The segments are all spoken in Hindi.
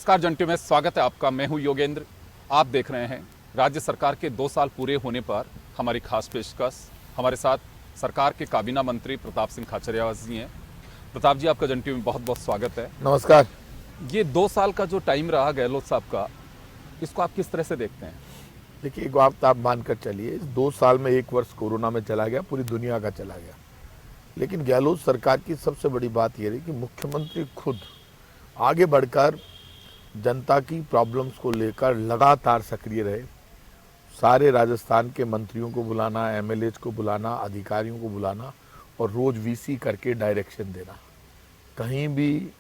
नमस्कार जंटी में स्वागत है आपका। मैं हूं योगेंद्र। आप देख रहे हैं राज्य सरकार के 2 साल पूरे होने पर हमारी खास पेशकश। हमारे साथ सरकार के काबीना मंत्री प्रताप सिंह खाचरियावास जी हैं। प्रताप जी, आपका जंटी में बहुत बहुत स्वागत है। नमस्कार। ये 2 साल का जो टाइम रहा गहलोत साहब का, इसको आप किस तरह से देखते हैं? देखिए, एक बात आप मानकर चलिए, इस 2 साल में 1 वर्ष कोरोना में चला गया, पूरी दुनिया का चला गया। लेकिन गहलोत सरकार की सबसे बड़ी बात यह रही कि मुख्यमंत्री खुद आगे बढ़कर जनता की प्रॉब्लम्स को लेकर लगातार सक्रिय रहे। सारे राजस्थान के मंत्रियों को बुलाना, एमएलएज को बुलाना, अधिकारियों को बुलाना और रोज वीसी करके डायरेक्शन देना। कहीं भी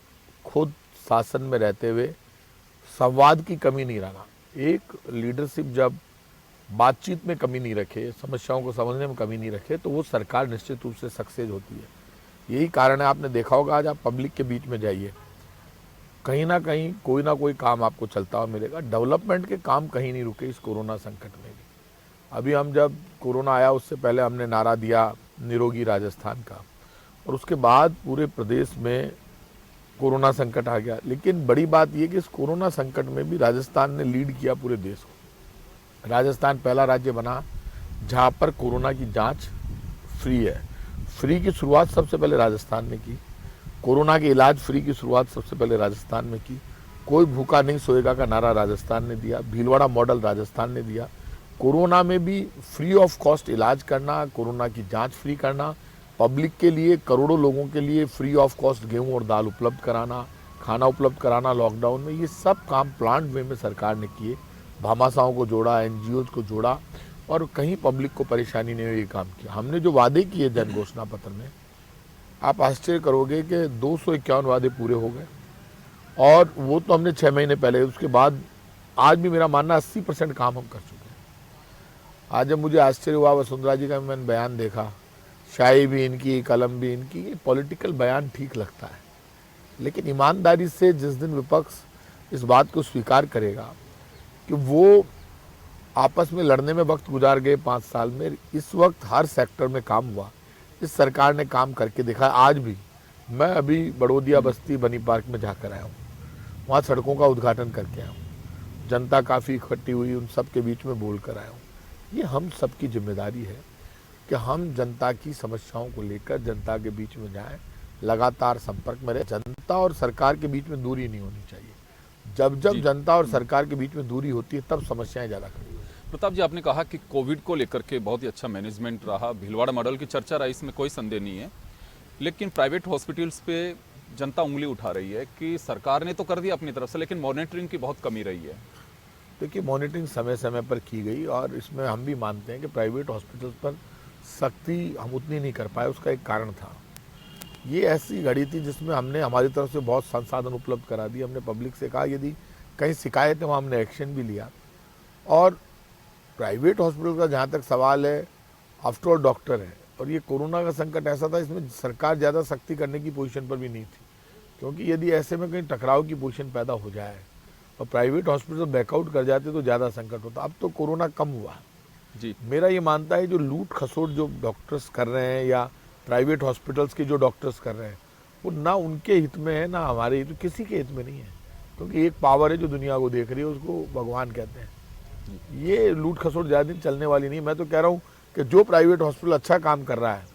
खुद शासन में रहते हुए संवाद की कमी नहीं रहना। एक लीडरशिप जब बातचीत में कमी नहीं रखे, समस्याओं को समझने में कमी नहीं रखे, तो वो सरकार निश्चित रूप से सक्सेस होती है। यही कारण है, आपने देखा होगा, आज आप पब्लिक के बीच में जाइए, कहीं ना कहीं कोई ना कोई काम आपको चलता हुआ मिलेगा। डेवलपमेंट के काम कहीं नहीं रुके इस कोरोना संकट में भी। अभी हम जब कोरोना आया उससे पहले हमने नारा दिया निरोगी राजस्थान का, और उसके बाद पूरे प्रदेश में कोरोना संकट आ गया। लेकिन बड़ी बात यह कि इस कोरोना संकट में भी राजस्थान ने लीड किया पूरे देश को। राजस्थान पहला राज्य बना जहां पर कोरोना की जांच फ्री है। फ्री की शुरुआत सबसे पहले राजस्थान ने की। कोरोना के इलाज फ्री की शुरुआत सबसे पहले राजस्थान में की। कोई भूखा नहीं सोएगा का नारा राजस्थान ने दिया। भीलवाड़ा मॉडल राजस्थान ने दिया। कोरोना में भी फ्री ऑफ कॉस्ट इलाज करना, कोरोना की जांच फ्री करना, पब्लिक के लिए, करोड़ों लोगों के लिए फ्री ऑफ कॉस्ट गेहूं और दाल उपलब्ध कराना, खाना उपलब्ध कराना लॉकडाउन में, ये सब काम प्लांट वे में सरकार ने किए। भामाशाहों को जोड़ा, एनजीओ को जोड़ा, और कहीं पब्लिक को परेशानी नहीं हुई, ये काम किया। हमने जो वादे किए जन घोषणा पत्र में, आप आश्चर्य करोगे कि 251 वादे पूरे हो गए, और वो तो हमने 6 महीने पहले। उसके बाद आज भी मेरा मानना 80% काम हम कर चुके हैं। आज जब मुझे आश्चर्य हुआ, वसुंधरा जी का मैंने बयान देखा, शाही भी इनकी, कलम भी इनकी, ये पॉलिटिकल बयान ठीक लगता है, लेकिन ईमानदारी से जिस दिन विपक्ष इस बात को स्वीकार करेगा कि वो आपस में लड़ने में वक्त गुजार गए 5 साल में, इस वक्त हर सेक्टर में काम हुआ, इस सरकार ने काम करके दिखा। आज भी मैं अभी बड़ौदिया बस्ती बनी पार्क में जाकर आया हूँ, वहाँ सड़कों का उद्घाटन करके आया हूँ। जनता काफ़ी इकट्ठी हुई, उन सब के बीच में बोल कर आया हूँ। ये हम सबकी जिम्मेदारी है कि हम जनता की समस्याओं को लेकर जनता के बीच में जाएं, लगातार संपर्क में रहे। जनता और सरकार के बीच में दूरी नहीं होनी चाहिए। जब जनता और सरकार के बीच में दूरी होती है तब समस्याएं ज़्यादा खड़ी होती हैं। प्रताप जी, आपने कहा कि कोविड को लेकर के बहुत ही अच्छा मैनेजमेंट रहा, भीलवाड़ा मॉडल की चर्चा रही, इसमें कोई संदेह नहीं है। लेकिन प्राइवेट हॉस्पिटल्स पे जनता उंगली उठा रही है कि सरकार ने तो कर दिया अपनी तरफ से, लेकिन मॉनिटरिंग की बहुत कमी रही है। देखिए, मॉनिटरिंग समय समय पर की गई, और इसमें हम भी मानते हैं कि प्राइवेट हॉस्पिटल्स पर सख्ती हम उतनी नहीं कर पाए। उसका एक कारण था, ये ऐसी घड़ी थी जिसमें हमने हमारी तरफ से बहुत संसाधन उपलब्ध करा दिए। हमने पब्लिक से कहा यदि कहीं शिकायत है वहाँ हमने एक्शन भी लिया। और प्राइवेट हॉस्पिटल का जहाँ तक सवाल है, आफ्टर ऑल डॉक्टर है, और ये कोरोना का संकट ऐसा था, इसमें सरकार ज़्यादा सख्ती करने की पोजीशन पर भी नहीं थी, क्योंकि यदि ऐसे में कहीं टकराव की पोजीशन पैदा हो जाए और प्राइवेट हॉस्पिटल बैकआउट कर जाते तो ज़्यादा संकट होता। अब तो कोरोना कम हुआ जी। मेरा ये मानता है जो लूट खसोट जो डॉक्टर्स कर रहे हैं या प्राइवेट हॉस्पिटल्स के जो डॉक्टर्स कर रहे हैं, वो ना उनके हित में है ना हमारे हित में, किसी के हित में नहीं है। क्योंकि एक पावर है जो दुनिया को देख रही है, उसको भगवान कहते हैं। ये लूट खसोट ज़्यादा दिन चलने वाली नहीं। मैं तो कह रहा हूँ कि जो प्राइवेट हॉस्पिटल अच्छा काम कर रहा है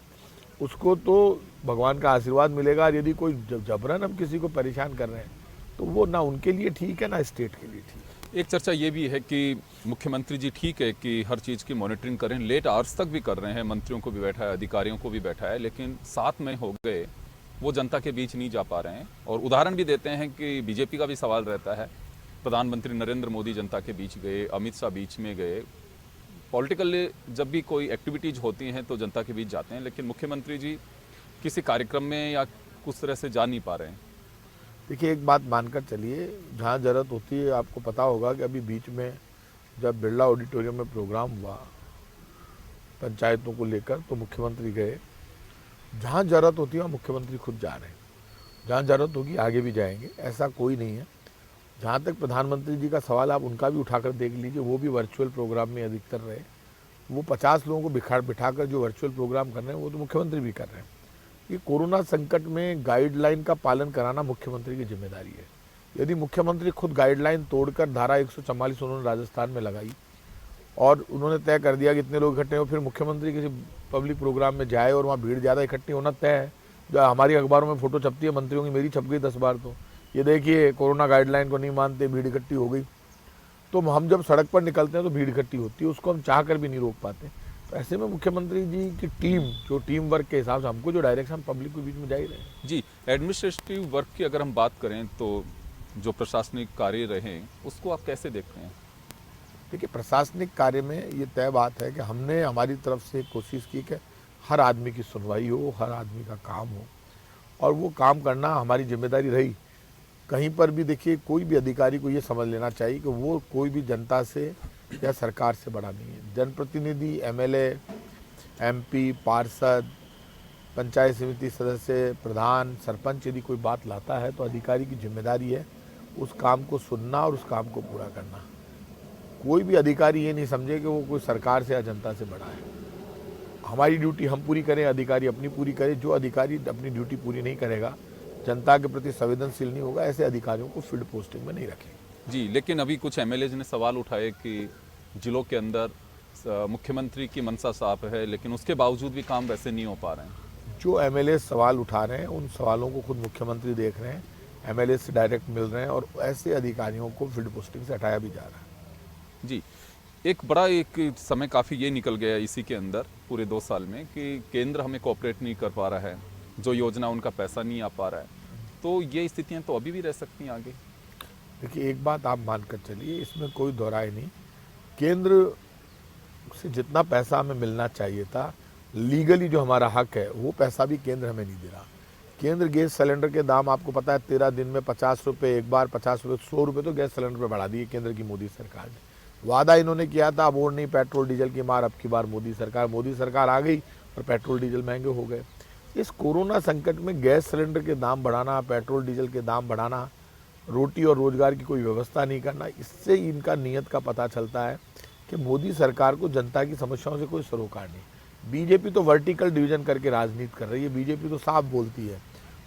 उसको तो भगवान का आशीर्वाद मिलेगा। यदि कोई जबरन हम किसी को परेशान कर रहे हैं तो वो ना उनके लिए ठीक है ना स्टेट के लिए ठीक है। एक चर्चा ये भी है कि मुख्यमंत्री जी ठीक है कि हर चीज़ की मॉनिटरिंग करें, लेट आवर्स तक भी कर रहे हैं, मंत्रियों को भी बैठा है, अधिकारियों को भी बैठा है, लेकिन 7 महीने हो गए वो जनता के बीच नहीं जा पा रहे हैं। और उदाहरण भी देते हैं कि बीजेपी का भी सवाल रहता है, प्रधानमंत्री नरेंद्र मोदी जनता के बीच गए, अमित शाह बीच में गए, पॉलिटिकल जब भी कोई एक्टिविटीज़ होती हैं तो जनता के बीच जाते हैं, लेकिन मुख्यमंत्री जी किसी कार्यक्रम में या कुछ तरह से जा नहीं पा रहे हैं। देखिए, एक बात मानकर चलिए, जहाँ ज़रूरत होती है, आपको पता होगा कि अभी बीच में जब बिरला ऑडिटोरियम में प्रोग्राम हुआ पंचायतों को लेकर, तो मुख्यमंत्री गए। जहाँ ज़रूरत होती है वहाँ मुख्यमंत्री खुद जा रहे हैं। जहाँ ज़रूरत होगी आगे भी जाएंगे, ऐसा कोई नहीं है। जहाँ तक प्रधानमंत्री जी का सवाल, आप उनका भी उठाकर देख लीजिए, वो भी वर्चुअल प्रोग्राम में अधिकतर रहे। वो 50 लोगों को बिठाकर जो वर्चुअल प्रोग्राम कर रहे हैं वो तो मुख्यमंत्री भी कर रहे हैं। ये कोरोना संकट में गाइडलाइन का पालन कराना मुख्यमंत्री की जिम्मेदारी है। यदि मुख्यमंत्री खुद गाइडलाइन तोड़कर धारा 144 उन्होंने राजस्थान में लगाई और उन्होंने तय कर दिया कि इतने लोग इकट्ठे हो, फिर मुख्यमंत्री किसी पब्लिक प्रोग्राम में जाए और वहाँ भीड़ ज़्यादा इकट्ठी होना तय है। जो हमारी अखबारों में फोटो छपती है मंत्रियों की, मेरी छप गई 10 बार, तो ये देखिए कोरोना गाइडलाइन को नहीं मानते, भीड़ इकट्ठी हो गई। तो हम जब सड़क पर निकलते हैं तो भीड़ इकट्ठी होती है, उसको हम चाह कर भी नहीं रोक पाते। तो ऐसे में मुख्यमंत्री जी की टीम, जो टीम वर्क के हिसाब से हमको जो डायरेक्शन पब्लिक के बीच में जा ही रहे हैं। जी, एडमिनिस्ट्रेटिव वर्क की अगर हम बात करें तो जो प्रशासनिक कार्य रहे उसको आप कैसे देखते हैं? देखिए, प्रशासनिक कार्य में ये तय बात है कि हमने हमारी तरफ से कोशिश की कि हर आदमी की सुनवाई हो, हर आदमी का काम हो, और वो काम करना हमारी जिम्मेदारी रही। कहीं पर भी देखिए, कोई भी अधिकारी को ये समझ लेना चाहिए कि वो कोई भी जनता से या सरकार से बड़ा नहीं है। जनप्रतिनिधि, एमएलए, एमपी, पार्षद, पंचायत समिति सदस्य, प्रधान, सरपंच यदि कोई बात लाता है तो अधिकारी की जिम्मेदारी है उस काम को सुनना और उस काम को पूरा करना। कोई भी अधिकारी ये नहीं समझे कि वो कोई सरकार से या जनता से बड़ा है। हमारी ड्यूटी हम पूरी करें, अधिकारी अपनी पूरी करे। जो अधिकारी अपनी ड्यूटी पूरी नहीं करेगा, जनता के प्रति संवेदनशील नहीं होगा, ऐसे अधिकारियों को फील्ड पोस्टिंग में नहीं रखें। जी, लेकिन अभी कुछ एमएलए ने सवाल उठाए कि जिलों के अंदर मुख्यमंत्री की मंशा साफ है, लेकिन उसके बावजूद भी काम वैसे नहीं हो पा रहे हैं। जो एमएलए सवाल उठा रहे हैं उन सवालों को खुद मुख्यमंत्री देख रहे हैं, एमएलए से डायरेक्ट मिल रहे हैं, और ऐसे अधिकारियों को फील्ड पोस्टिंग से हटाया भी जा रहा है। जी, एक समय काफ़ी ये निकल गया इसी के अंदर पूरे 2 साल में कि केंद्र हमें कोऑपरेट नहीं कर पा रहा है, जो योजना उनका पैसा नहीं आ पा रहा है, तो ये स्थितियां तो अभी भी रह सकती हैं आगे। देखिए, एक बात आप मानकर चलिए, इसमें कोई दोहराई नहीं, केंद्र से जितना पैसा हमें मिलना चाहिए था, लीगली जो हमारा हक है, वो पैसा भी केंद्र हमें नहीं दे रहा। केंद्र गैस सिलेंडर के दाम आपको पता है 13 दिन में 50 रुपये, एक बार 50 रुपये, 100 रुपये तो गैस सिलेंडर पे बढ़ा दिए केंद्र की मोदी सरकार ने। वादा इन्होंने किया था, अब और नहीं पेट्रोल डीजल की मार, अब की बार मोदी सरकार आ गई और पेट्रोल डीजल महंगे हो गए। इस कोरोना संकट में गैस सिलेंडर के दाम बढ़ाना, पेट्रोल डीजल के दाम बढ़ाना, रोटी और रोजगार की कोई व्यवस्था नहीं करना, इससे इनका नीयत का पता चलता है कि मोदी सरकार को जनता की समस्याओं से कोई सरोकार नहीं। बीजेपी तो वर्टिकल डिवीजन करके राजनीति कर रही है। बीजेपी तो साफ बोलती है,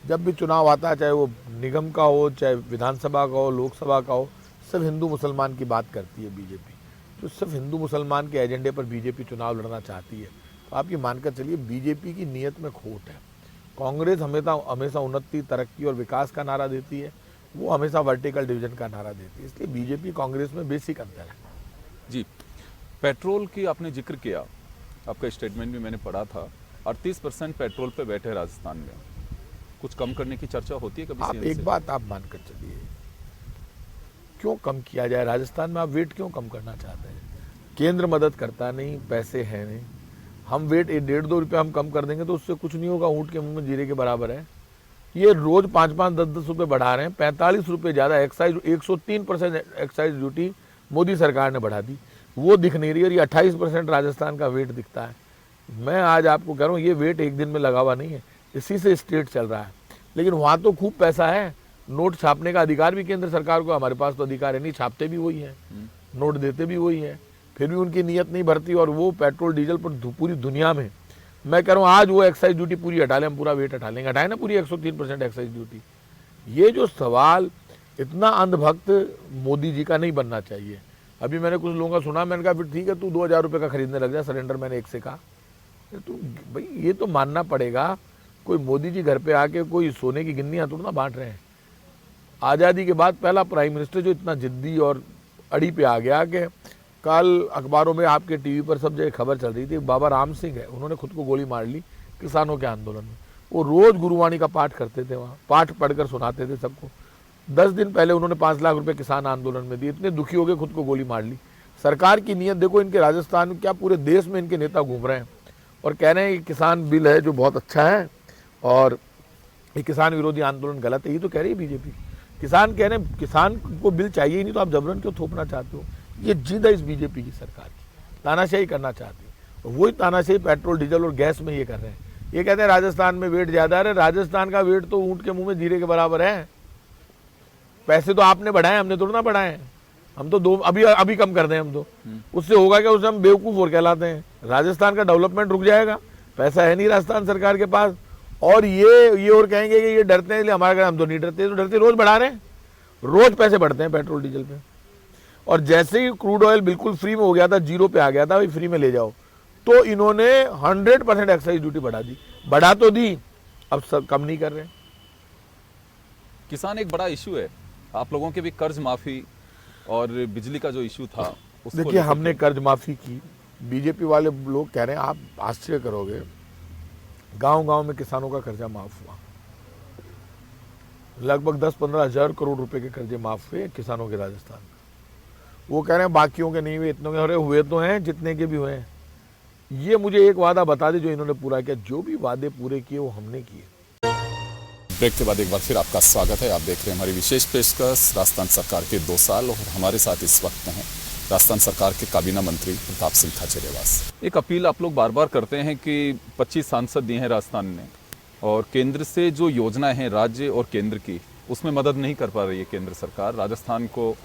जब भी चुनाव आता है, चाहे वो निगम का हो, चाहे विधानसभा का हो, लोकसभा का हो, सब हिंदू मुसलमान की बात करती है बीजेपी। तो सिर्फ हिंदू मुसलमान के एजेंडे पर बीजेपी चुनाव लड़ना चाहती है। तो आप ये मानकर चलिए, बीजेपी की नीयत में खोट है। कांग्रेस हमेशा उन्नति, तरक्की और विकास का नारा देती है, वो हमेशा वर्टिकल डिवीजन का नारा देती है। इसलिए बीजेपी कांग्रेस में बेसिक अंतर है। जी, पेट्रोल की आपने जिक्र किया, आपका स्टेटमेंट भी मैंने पढ़ा था, 38% पेट्रोल पे बैठे राजस्थान में, कुछ कम करने की चर्चा होती है कभी? आप एक बात आप मानकर चलिए, क्यों कम किया जाए? राजस्थान में आप वेट क्यों कम करना चाहते हैं? केंद्र मदद करता नहीं, पैसे हैं नहीं। हम वेट 1.5-2 रुपये हम कम कर देंगे तो उससे कुछ नहीं होगा, ऊँट के मुंह में जीरे के बराबर है। ये रोज 5-5, 10-10 रुपये बढ़ा रहे हैं, 45 रुपये ज़्यादा एक्साइज, 103% एक्साइज ड्यूटी मोदी सरकार ने बढ़ा दी, वो दिख नहीं रही। और ये 28% राजस्थान का वेट दिखता है। मैं आज आपको कह रहा हूँ, ये वेट एक दिन में लगा हुआ नहीं है, इसी से स्टेट चल रहा है। लेकिन वहाँ तो खूब पैसा है, नोट छापने का अधिकार भी केंद्र सरकार को, हमारे पास तो अधिकार है नहीं, छापते भी वही हैं, नोट देते भी वही हैं, फिर भी उनकी नीयत नहीं भरती। और वो पेट्रोल डीजल पर पूरी दुनिया में, मैं कह रहा हूँ, आज वो एक्साइज ड्यूटी पूरी हटा लें, हम पूरा वेट हटा लेंगे, हटाए ना पूरी 103% एक्साइज ड्यूटी। ये जो सवाल, इतना अंधभक्त मोदी जी का नहीं बनना चाहिए। अभी मैंने कुछ लोगों का सुना, मैंने कहा फिर ठीक है, तू 2000 रुपये का खरीदने लग जा सिलेंडर, मैंने एक से कहा। तो भाई ये तो मानना पड़ेगा, कोई मोदी जी घर पे आके कोई सोने की गिन्नियाँ थोड़ा ना बांट रहे हैं। आज़ादी के बाद पहला प्राइम मिनिस्टर जो इतना जिद्दी और अड़ी पे आ गया कि कल अखबारों में, आपके टीवी पर सब जगह खबर चल रही थी, बाबा राम सिंह है, उन्होंने खुद को गोली मार ली किसानों के आंदोलन में। वो रोज गुरुवाणी का पाठ करते थे, वहाँ पाठ पढ़कर सुनाते थे सबको। 10 दिन पहले उन्होंने 5 लाख रुपए किसान आंदोलन में दिए, इतने दुखी हो गए खुद को गोली मार ली। सरकार की नीयत देखो, इनके राजस्थान में क्या पूरे देश में इनके नेता घूम रहे हैं और कह रहे हैं कि किसान बिल है जो बहुत अच्छा है और ये किसान विरोधी आंदोलन गलत है। ये तो कह रही है बीजेपी। किसान कह रहे हैं किसान को बिल चाहिए ही नहीं, तो आप जबरन क्यों थोपना चाहते हो? ये जिद है इस बीजेपी की सरकार की, तानाशाही करना चाहती है। और वही तानाशाही पेट्रोल डीजल और गैस में ये कर रहे हैं। ये कहते हैं राजस्थान में वेट ज्यादा है, राजस्थान का वेट तो ऊँट के मुंह में जीरे के बराबर है। पैसे तो आपने बढ़ाए, हमने थोड़ा ना बढ़ाए। हम तो अभी कम कर दें हम तो, उससे होगा क्या? उससे हम बेवकूफ और कहलाते हैं। राजस्थान का डेवलपमेंट रुक जाएगा, पैसा है नहीं राजस्थान सरकार के पास। और ये और कहेंगे कि ये डरते हैं, इसलिए हमारा, हम तो नहीं डरते, तो डरते रोज बढ़ा रहे हैं। रोज पैसे बढ़ते हैं पेट्रोल डीजल पे। और जैसे ही क्रूड ऑयल बिल्कुल फ्री में हो गया था, जीरो पे आ गया था, भाई फ्री में ले जाओ, तो इन्होंने 100% एक्साइज ड्यूटी बढ़ा दी। बढ़ा तो दी, अब सब कम नहीं कर रहे। किसान एक बड़ा इशू है, आप लोगों के भी कर्ज माफी और बिजली का जो इशू था उसको देखिए, लेकर हमने कर्ज माफी की, बीजेपी वाले लोग कह रहे हैं, आप आश्चर्य करोगे, गांव गांव में किसानों का कर्जा माफ हुआ। लगभग 10-15 हजार करोड़ रुपए के कर्जे माफ हुए किसानों के राजस्थान में। वो कह रहे हैं बाकियों के नहीं हुए, इतनों के अरे हुए तो हैं, जितने के भी हुए हैं। ये मुझे एक वादा बता दे जो इन्होंने पूरा किया। जो भी वादे पूरे किए वो हमने किए। ब्रेक के बाद एक बार फिर आपका स्वागत है। आप देख रहे हैं हमारी विशेष पेशकश राजस्थान सरकार के 2 साल, और हमारे साथ इस वक्त हैं राजस्थान सरकार के काबीना मंत्री प्रताप सिंह खाचरियावास। एक अपील आप लोग बार बार करते हैं कि 25 सांसद दिए हैं राजस्थान ने, और केंद्र से जो योजनाएं हैं राज्य और केंद्र की, उसमें मदद नहीं कर पा रही है केंद्र सरकार। राजस्थान को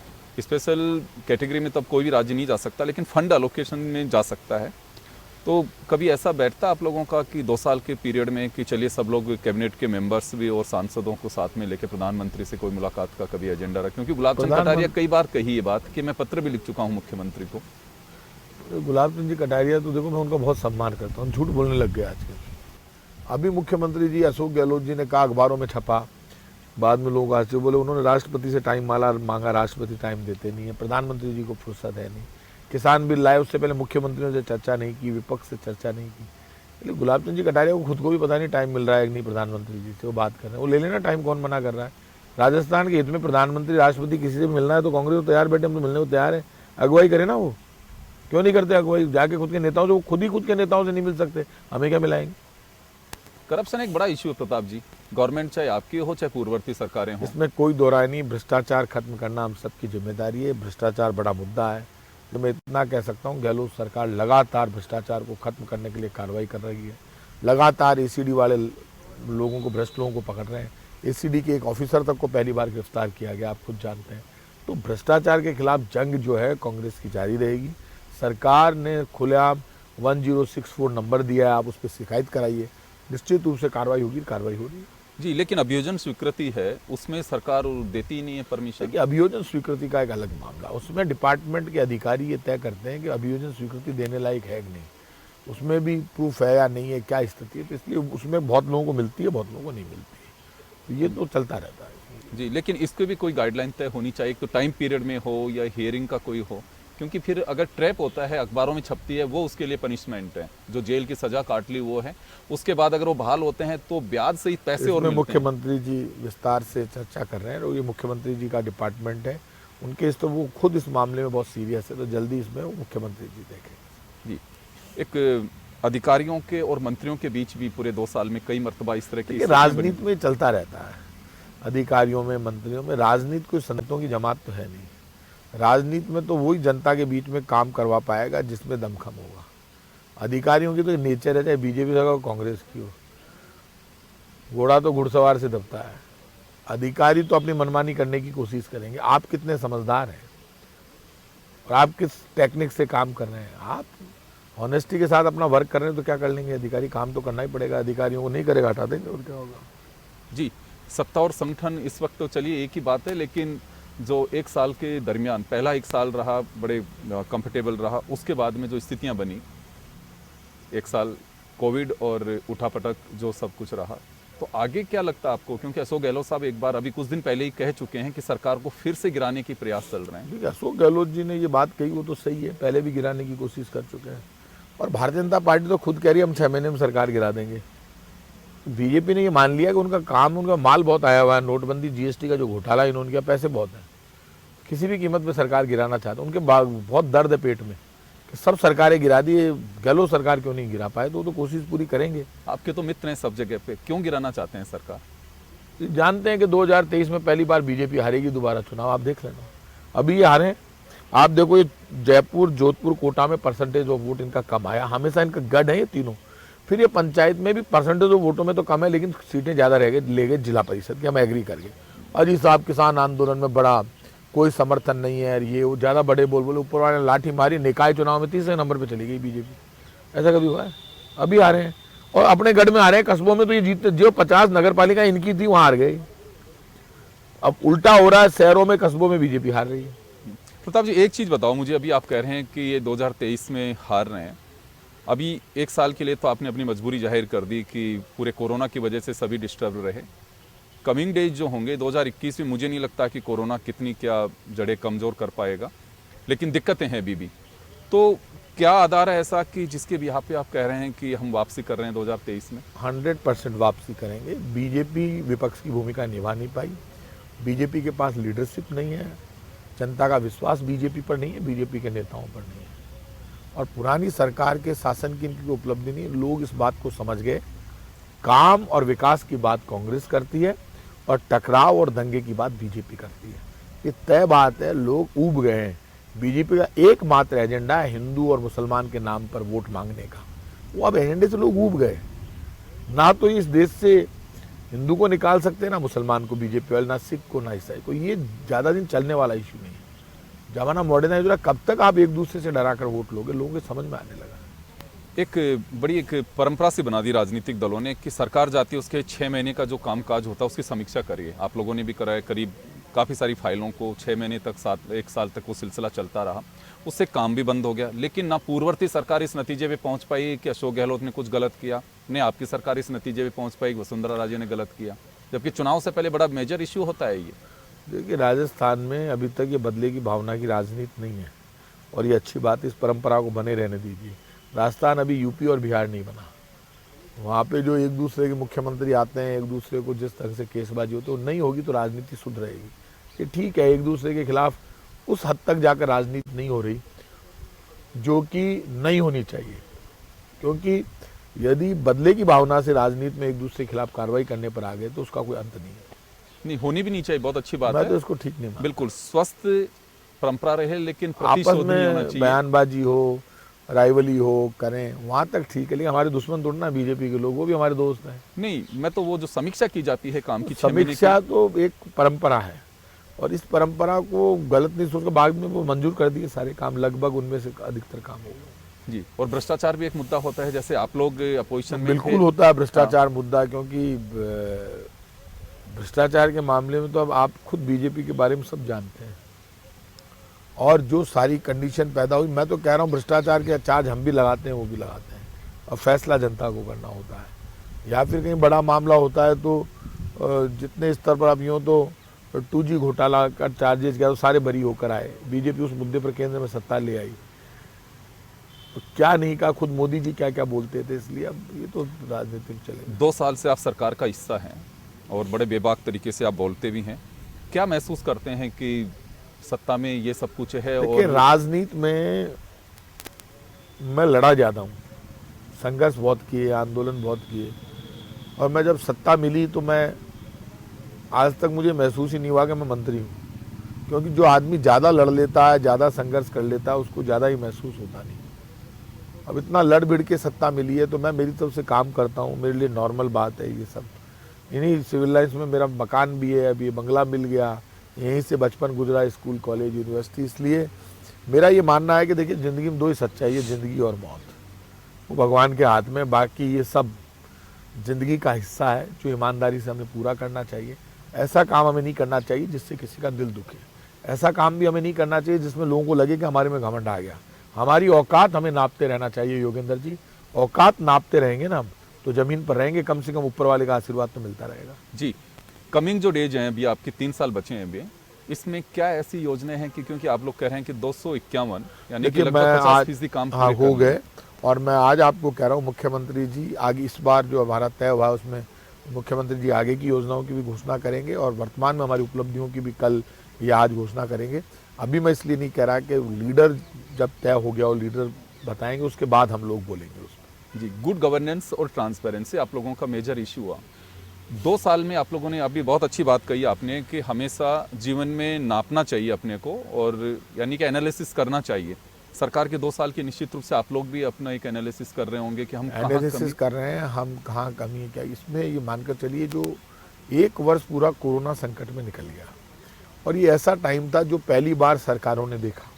स्पेशल कैटेगरी में तब कोई भी राज्य नहीं जा सकता, लेकिन फंड अलोकेशन में जा सकता है। तो कभी ऐसा बैठता आप लोगों का कि 2 साल के पीरियड में कि चलिए सब लोग कैबिनेट के मेंबर्स भी और सांसदों को साथ में लेकर प्रधानमंत्री से कोई मुलाकात का कभी एजेंडा रहा? क्योंकि गुलाब चंद कटारिया कई बार कही ये बात कि मैं पत्र भी लिख चुका हूँ मुख्यमंत्री को। गुलाब चंद जी कटारिया तो देखो, मैं उनका बहुत सम्मान करता हूँ, झूठ बोलने लग गया आजकल। अभी मुख्यमंत्री जी अशोक गहलोत जी ने कहा, अखबारों में छपा, बाद में लोग आज बोले उन्होंने राष्ट्रपति से टाइम मांगा, राष्ट्रपति टाइम देते नहीं है, प्रधानमंत्री जी को फुर्सत है नहीं, किसान बिल लाए उससे पहले मुख्यमंत्रियों से चर्चा नहीं की, विपक्ष से चर्चा नहीं की। इसलिए गुलाब चंद जी कटारिया को खुद को भी पता नहीं टाइम मिल रहा है कि नहीं प्रधानमंत्री जी से वो बात कर रहे हैं। वो ले लेना टाइम, कौन मना कर रहा है। राजस्थान के हित में प्रधानमंत्री राष्ट्रपति किसी से भी मिलना है तो कांग्रेस को तैयार बैठे, हम तो मिलने को तैयार है। अगुवाई करे ना, वो क्यों नहीं करते अगुवाई? जाके खुद के नेताओं से, वो खुद ही खुद के नेताओं से नहीं मिल सकते, हमें क्या मिलाएंगे? करप्शन एक बड़ा इशू है प्रताप जी, गवर्नमेंट चाहे आपकी हो चाहे पूर्ववर्ती सरकारें हों। इसमें कोई दो राय नहीं, भ्रष्टाचार खत्म करना हम सबकी जिम्मेदारी है। भ्रष्टाचार बड़ा मुद्दा है। तो मैं इतना कह सकता हूँ, गहलोत सरकार लगातार भ्रष्टाचार को खत्म करने के लिए कार्रवाई कर रही है। लगातार एसीडी वाले लोगों को, भ्रष्ट लोगों को पकड़ रहे हैं। एसीडी के एक ऑफिसर तक को पहली बार गिरफ्तार किया गया, आप खुद जानते हैं। तो भ्रष्टाचार के खिलाफ जंग जो है कांग्रेस की जारी रहेगी। सरकार ने खुलेआम 1064 नंबर दिया है, आप उस पर शिकायत कराइए, निश्चित रूप से कार्रवाई होगी, कार्रवाई हो रही है जी। लेकिन अभियोजन स्वीकृति है, उसमें सरकार देती ही नहीं है परमिशन। कि अभियोजन स्वीकृति का एक अलग मामला, उसमें डिपार्टमेंट के अधिकारी ये तय करते हैं कि अभियोजन स्वीकृति देने लायक है कि नहीं, उसमें भी प्रूफ है या नहीं है, क्या स्थिति है। तो इसलिए उसमें बहुत लोगों को मिलती है, बहुत लोगों को नहीं मिलती है। तो ये तो चलता रहता है जी। लेकिन इसके भी कोई गाइडलाइन तय होनी चाहिए, तो टाइम पीरियड में हो या हियरिंग का कोई हो, क्योंकि फिर अगर ट्रैप होता है, अखबारों में छपती है, वो उसके लिए पनिशमेंट है। जो जेल की सजा काट ली वो है, उसके बाद अगर वो बहाल होते हैं तो ब्याज से ही पैसे और मिलते हैं। मुख्यमंत्री जी विस्तार से चर्चा कर रहे हैं, और ये मुख्यमंत्री जी का डिपार्टमेंट है उनके, इस तो वो खुद इस मामले में बहुत सीरियस है, तो जल्दी इसमें वो मुख्यमंत्री जी देखेंगे जी। एक अधिकारियों के और मंत्रियों के बीच भी पूरे 2 साल में कई मरतबा इस तरह की राजनीति में चलता रहता है। अधिकारियों में, मंत्रियों में राजनीति कोई संतों की जमात तो है नहीं। राजनीति में तो वही जनता के बीच में काम करवा पाएगा जिसमें दमखम होगा। अधिकारियों की तो नेचर है, चाहे बीजेपी सरकार कांग्रेस की हो, घोड़ा तो घुड़सवार से दबता है। अधिकारी तो अपनी मनमानी करने की कोशिश करेंगे। आप कितने समझदार हैं और आप किस टेक्निक से काम कर रहे हैं, आप ऑनेस्टी के साथ अपना वर्क कर रहे हैं, तो क्या कर लेंगे अधिकारी? काम तो करना ही पड़ेगा। अधिकारियों को नहीं करेगा, हटा देंगे, और क्या होगा। जी। सत्ता और संगठन इस वक्त तो चलिए एक ही बात है, लेकिन जो 1 साल के दरमियान, पहला 1 साल रहा बड़े कंफर्टेबल रहा, उसके बाद में जो स्थितियां बनी, 1 साल कोविड और उठापटक जो सब कुछ रहा, तो आगे क्या लगता है आपको? क्योंकि अशोक गहलोत साहब एक बार अभी कुछ दिन पहले ही कह चुके हैं कि सरकार को फिर से गिराने की प्रयास चल रहे हैं। ठीक है, अशोक गहलोत जी ने ये बात कही, वो तो सही है, पहले भी गिराने की कोशिश कर चुके हैं। और भारतीय जनता पार्टी तो खुद कह रही है हम 6 महीने में सरकार गिरा देंगे। बीजेपी ने ये मान लिया कि उनका काम, उनका माल बहुत आया हुआ है, नोटबंदी, जीएसटी का जो घोटाला इन्होंने किया, पैसे बहुत हैं, किसी भी कीमत पे सरकार गिराना चाहते। उनके बहुत दर्द है पेट में कि सब सरकारें गिरा दी, गहलोत सरकार क्यों नहीं गिरा पाए। तो कोशिश पूरी करेंगे। आपके तो मित्र हैं सब जगह पे, क्यों गिराना चाहते हैं सरकार? जानते हैं कि 2023 में पहली बार बीजेपी हारेगी दोबारा चुनाव, आप देख लेना। अभी ये हारे, आप देखो, ये जयपुर, जोधपुर, कोटा में परसेंटेज ऑफ वोट इनका कम आया, हमेशा इनका गढ़ है ये तीनों। फिर ये पंचायत में भी परसेंटेज ऑफ वोटों में तो कम है, लेकिन सीटें ज़्यादा रह गए, ले गए जिला परिषद की, हम एग्री कर गए। अजी साहब किसान आंदोलन में बड़ा कोई समर्थन नहीं है, ये वो ज़्यादा बड़े बोले, ऊपर वाले ने लाठी मारी, निकाय चुनाव में 3रे नंबर पे चली गई बीजेपी। ऐसा कभी हुआ है? अभी आ रहे हैं, और अपने गढ़ में आ रहे हैं। कस्बों में तो ये जीतते, जो 50 नगर पालिका इनकी थी वहाँ हार गए। अब उल्टा हो रहा है, शहरों में कस्बों में बीजेपी हार रही है। प्रताप जी, एक चीज़ बताओ मुझे, अभी आप कह रहे हैं कि ये 2023 में हार रहे हैं, अभी एक साल के लिए तो आपने अपनी मजबूरी जाहिर कर दी कि पूरे कोरोना की वजह से सभी डिस्टर्ब रहे। कमिंग डेज जो होंगे 2021 में, मुझे नहीं लगता कि कोरोना कितनी क्या जड़ें कमज़ोर कर पाएगा, लेकिन दिक्कतें हैं अभी भी। तो क्या आधार है ऐसा कि जिसके भी यहाँ पे आप कह रहे हैं कि हम वापसी कर रहे हैं 2023 में? 100% वापसी करेंगे। बीजेपी विपक्ष की भूमिका निभा नहीं पाई, बीजेपी के पास लीडरशिप नहीं है, जनता का विश्वास बीजेपी पर नहीं है, बीजेपी के नेताओं पर नहीं है, और पुरानी सरकार के शासन की इनकी उपलब्धि नहीं है। लोग इस बात को समझ गए, काम और विकास की बात कांग्रेस करती है और टकराव और दंगे की बात बीजेपी करती है। ये तय बात है, लोग ऊब गए हैं। बीजेपी का एकमात्र एजेंडा है हिंदू और मुसलमान के नाम पर वोट मांगने का, वो अब एजेंडे से लोग ऊब गए। ना तो इस देश से हिंदू को निकाल सकते हैं, ना मुसलमान को बीजेपी वाले, ना सिख को, ना ईसाई को। ये ज़्यादा दिन चलने वाला इशू नहीं है। जमाना मॉडर्नाइज हो रहा, कब तक आप एक दूसरे से डरा कर वोट लोगे? लोगों के समझ में आने लगा। एक परंपरा सी बना दी राजनीतिक दलों ने कि सरकार जाती है, उसके 6 महीने का जो कामकाज होता है उसकी समीक्षा करिए। आप लोगों ने भी कराया, करीब काफ़ी सारी फाइलों को 6 महीने तक, 1 साल तक वो सिलसिला चलता रहा, उससे काम भी बंद हो गया। लेकिन ना पूर्ववर्ती सरकार इस नतीजे पे पहुंच पाई कि अशोक गहलोत ने कुछ गलत किया, न आपकी सरकार इस नतीजे पे पहुंच पाई कि वसुंधरा राजे ने गलत किया, जबकि चुनाव से पहले बड़ा मेजर इशू होता है ये। देखिए, राजस्थान में अभी तक ये बदले की भावना की राजनीति नहीं है, और ये अच्छी बात है, इस परंपरा को बने रहने दीजिए। राजस्थान अभी यूपी और बिहार नहीं बना। वहाँ पे जो एक दूसरे के मुख्यमंत्री आते हैं, एक दूसरे को जिस तरह से केसबाजी होती है, वो नहीं होगी तो राजनीति शुद्ध रहेगी। ये ठीक है, एक दूसरे के खिलाफ उस हद तक जाकर राजनीति नहीं हो रही जो कि नहीं होनी चाहिए, क्योंकि यदि बदले की भावना से राजनीति में एक दूसरे के खिलाफ कार्रवाई करने पर आ गए तो उसका कोई अंत नहीं है। नहीं, होनी भी नहीं चाहिए, बहुत अच्छी बात है। मैं तो इसको ठीक नहीं मानता। बिल्कुल स्वस्थ परंपरा रहे, लेकिन आपस प्रतिशोध नहीं होना में चाहिए। बयानबाजी हो, राइवली हो, करें, वहाँ तक ठीक है, लेकिन हमारे दुश्मन थोड़ा ना बीजेपी के लोग, वो भी हमारे दोस्त हैं। नहीं, मैं तो वो जो समीक्षा की जाती है काम की 6 महीने की, समीक्षा तो एक परंपरा है, और इस परंपरा को गलत नहीं सोचकर बाद में वो मंजूर कर दिए सारे काम, लगभग उनमें से अधिकतर काम हो गए। जी। और भ्रष्टाचार भी एक मुद्दा होता है, जैसे आप लोग अपोजिशन में बिल्कुल थे। होता है भ्रष्टाचार मुद्दा, क्योंकि भ्रष्टाचार के मामले में तो अब आप खुद बीजेपी के बारे में सब जानते हैं, और जो सारी कंडीशन पैदा हुई, मैं तो कह रहा हूँ भ्रष्टाचार के चार्ज हम भी लगाते हैं, वो भी लगाते हैं, और फैसला जनता को करना होता है। या फिर कहीं बड़ा मामला होता है तो जितने स्तर पर आप यूँ तो 2G घोटाला का चार्जेस किया तो सारे बरी होकर आए, बीजेपी उस मुद्दे पर केंद्र में सत्ता ले आई, तो क्या नहीं कहा, खुद मोदी जी क्या क्या बोलते थे। इसलिए अब ये तो राजनीतिक चले। 2 साल से आप सरकार का हिस्सा हैं और बड़े बेबाक तरीके से आप बोलते भी हैं, क्या महसूस करते हैं कि सत्ता में ये सब कुछ है? देखिए, और राजनीति में मैं लड़ा जाता हूँ, संघर्ष बहुत किए, आंदोलन बहुत किए, और मैं जब सत्ता मिली तो मैं आज तक मुझे महसूस ही नहीं हुआ कि मैं मंत्री हूँ, क्योंकि जो आदमी ज़्यादा लड़ लेता है, ज़्यादा संघर्ष कर लेता है, उसको ज़्यादा ही महसूस होता नहीं। अब इतना लड़ भिड़ के सत्ता मिली है तो मैं मेरी तरफ से काम करता हूँ, मेरे लिए नॉर्मल बात है ये सब। इन्हीं सिविल लाइन्स में मेरा मकान भी है, अभी बंगला मिल गया, यहीं से बचपन गुजरा, स्कूल, कॉलेज, यूनिवर्सिटी। इसलिए मेरा ये मानना है कि देखिए, ज़िंदगी में 2 ही सच्चाई है, ज़िंदगी और मौत, वो भगवान के हाथ में। बाकी ये सब ज़िंदगी का हिस्सा है जो ईमानदारी से हमें पूरा करना चाहिए। ऐसा काम हमें नहीं करना चाहिए जिससे किसी का दिल दुखे, ऐसा काम भी हमें नहीं करना चाहिए जिसमें लोगों को लगे कि हमारे में घमंड आ गया। हमारी औकात हमें नापते रहना चाहिए योगेंद्र जी, औकात नापते रहेंगे ना हम तो ज़मीन पर रहेंगे, कम से कम ऊपर वाले का आशीर्वाद तो मिलता रहेगा। जी, कमिंग जो डेज हैं, अभी आपके 3 साल बचे हैं अभी, इसमें क्या ऐसी योजनाएं हैं कि क्योंकि आप लोग कह रहे हैं कि 251 यानी कि लगभग 50% काम पूरे हो करने गए, और मैं आज आपको कह रहा हूँ मुख्यमंत्री जी आगे इस बार जो हमारा तय हुआ है उसमें मुख्यमंत्री जी आगे की योजनाओं की भी घोषणा करेंगे, और वर्तमान में हमारी उपलब्धियों की भी कल या आज घोषणा करेंगे। अभी मैं इसलिए नहीं कह रहा कि लीडर जब तय हो गया और लीडर बताएंगे उसके बाद हम लोग बोलेंगे उसमें। जी, गुड गवर्नेंस और ट्रांसपेरेंसी आप लोगों का मेजर इशू हुआ 2 साल में। आप लोगों ने अभी बहुत अच्छी बात कही आपने कि हमेशा जीवन में नापना चाहिए अपने को, और यानी कि एनालिसिस करना चाहिए। सरकार के 2 साल के निश्चित रूप से आप लोग भी अपना एक एनालिसिस कर रहे होंगे कि हम एनालिसिस कर रहे हैं, हम कहाँ कमी है क्या। इसमें ये मानकर चलिए जो 1 वर्ष पूरा कोरोना संकट में निकल गया, और ये ऐसा टाइम था जो पहली बार सरकारों ने देखा,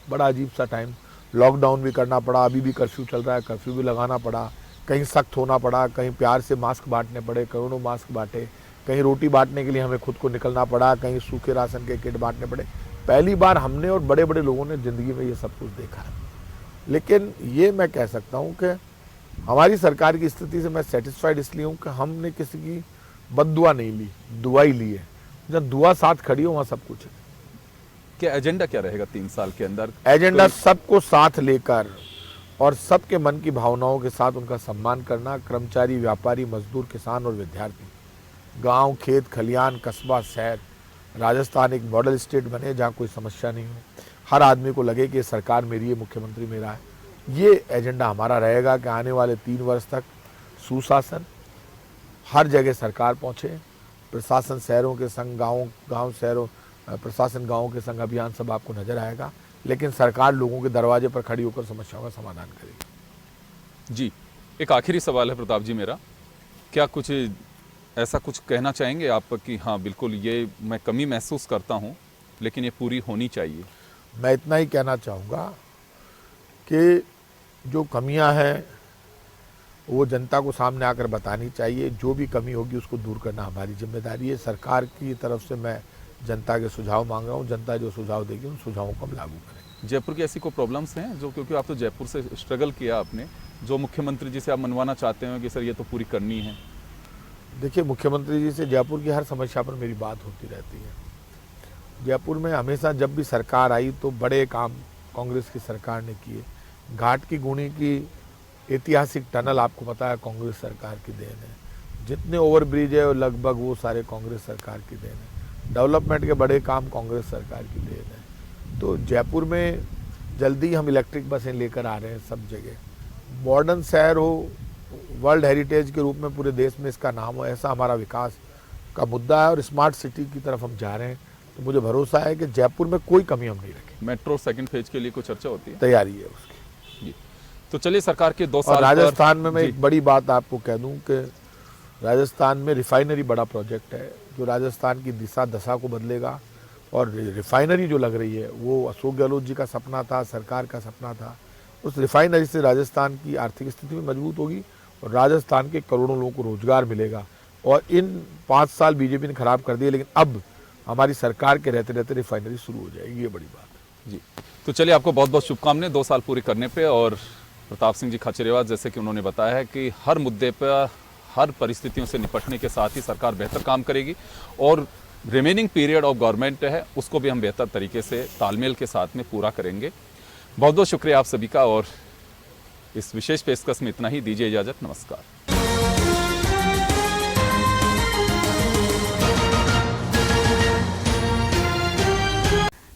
बड़ा अजीब सा टाइम। लॉकडाउन भी करना पड़ा, अभी भी कर्फ्यू चल रहा है, कर्फ्यू भी लगाना पड़ा, कहीं सख्त होना पड़ा, कहीं प्यार से मास्क बांटने पड़े, करोड़ों मास्क बांटे, कहीं रोटी बांटने के लिए हमें खुद को निकलना पड़ा, कहीं सूखे राशन के किट बांटने पड़े। पहली बार हमने और बड़े बड़े लोगों ने ज़िंदगी में ये सब कुछ देखा है। लेकिन ये मैं कह सकता हूँ कि हमारी सरकार की स्थिति से मैं सेटिस्फाइड इसलिए हूँ कि हमने किसी की बद्दुआ नहीं ली, दुआ ही ली है। जब दुआ साथ खड़ी हो वहाँ सब कुछ है। क्या एजेंडा क्या रहेगा 3 साल के अंदर? एजेंडा सबको साथ लेकर और सबके मन की भावनाओं के साथ उनका सम्मान करना। कर्मचारी, व्यापारी, मजदूर, किसान और विद्यार्थी, गांव, खेत, खलियान, कस्बा, शहर, राजस्थान एक मॉडल स्टेट बने जहां कोई समस्या नहीं हो, हर आदमी को लगे कि सरकार मेरी है, मुख्यमंत्री मेरा है। ये एजेंडा हमारा रहेगा कि आने वाले 3 वर्ष तक सुशासन, हर जगह सरकार पहुँचे, प्रशासन शहरों के संग गाँव शहरों, प्रशासन गाँव के संग अभियान सब आपको नजर आएगा। लेकिन सरकार लोगों के दरवाजे पर खड़ी होकर समस्याओं का समाधान करेगी। जी, एक आखिरी सवाल है प्रताप जी मेरा, क्या कुछ ऐसा कुछ कहना चाहेंगे आप कि हाँ बिल्कुल ये मैं कमी महसूस करता हूँ लेकिन ये पूरी होनी चाहिए? मैं इतना ही कहना चाहूँगा कि जो कमियां हैं वो जनता को सामने आकर बतानी चाहिए। जो भी कमी होगी उसको दूर करना हमारी जिम्मेदारी है। सरकार की तरफ से मैं जनता के सुझाव मांग रहा हूँ। जनता जो सुझाव देगी उन सुझावों को हम लागू करेंगे। जयपुर की ऐसी कोई प्रॉब्लम्स हैं जो, क्योंकि आप तो जयपुर से स्ट्रगल किया आपने, जो मुख्यमंत्री जी से आप मनवाना चाहते हो कि सर ये तो पूरी करनी है? देखिए, मुख्यमंत्री जी से जयपुर की हर समस्या पर मेरी बात होती रहती है। जयपुर में हमेशा जब भी सरकार आई तो बड़े काम कांग्रेस की सरकार ने किए। घाट की गुणी की ऐतिहासिक टनल आपको पता है कांग्रेस सरकार की देन है। जितने ओवरब्रिज है लगभग वो सारे कांग्रेस सरकार की देन है। डेवलपमेंट के बड़े काम कांग्रेस सरकार की देन है। तो जयपुर में जल्दी हम इलेक्ट्रिक बसें लेकर आ रहे हैं सब जगह। मॉडर्न शहर हो, वर्ल्ड हेरिटेज के रूप में पूरे देश में इसका नाम हो, ऐसा हमारा विकास का मुद्दा है और स्मार्ट सिटी की तरफ हम जा रहे हैं। तो मुझे भरोसा है कि जयपुर में कोई कमी हम नहीं रखेंगे। मेट्रो सेकंड फेज के लिए कोई चर्चा होती है? तैयारी है उसकी। जी, तो चलिए सरकार के 2 साल और राजस्थान में मैं जी। एक बड़ी बात आपको कह दूं कि राजस्थान में रिफाइनरी बड़ा प्रोजेक्ट है जो राजस्थान की दिशा दशा को बदलेगा। और रिफाइनरी जो लग रही है वो अशोक गहलोत जी का सपना था, सरकार का सपना था। उस रिफाइनरी से राजस्थान की आर्थिक स्थिति भी मजबूत होगी और राजस्थान के करोड़ों लोगों को रोजगार मिलेगा। और इन 5 साल बीजेपी ने खराब कर दिए, लेकिन अब हमारी सरकार के रहते रहते रिफाइनरी शुरू हो जाएगी। ये बड़ी बात है। जी, तो चलिए आपको बहुत बहुत शुभकामनाएं 2 साल पूरे करने पे। और प्रताप सिंह जी खाचरियावास, जैसे कि उन्होंने बताया है कि हर मुद्दे पर, हर परिस्थितियों से निपटने के साथ ही सरकार बेहतर काम करेगी और रिमेनिंग पीरियड ऑफ गवर्नमेंट है उसको भी हम बेहतर तरीके से तालमेल के साथ में पूरा करेंगे। बहुत बहुत शुक्रिया आप सभी का और इस विशेष पेशकश में इतना ही। दीजिए इजाजत, नमस्कार।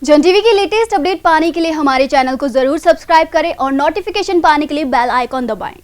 जन टीवी की लेटेस्ट अपडेट पाने के लिए हमारे चैनल को जरूर सब्सक्राइब करें और नोटिफिकेशन पाने के लिए बेल आइकॉन दबाएं।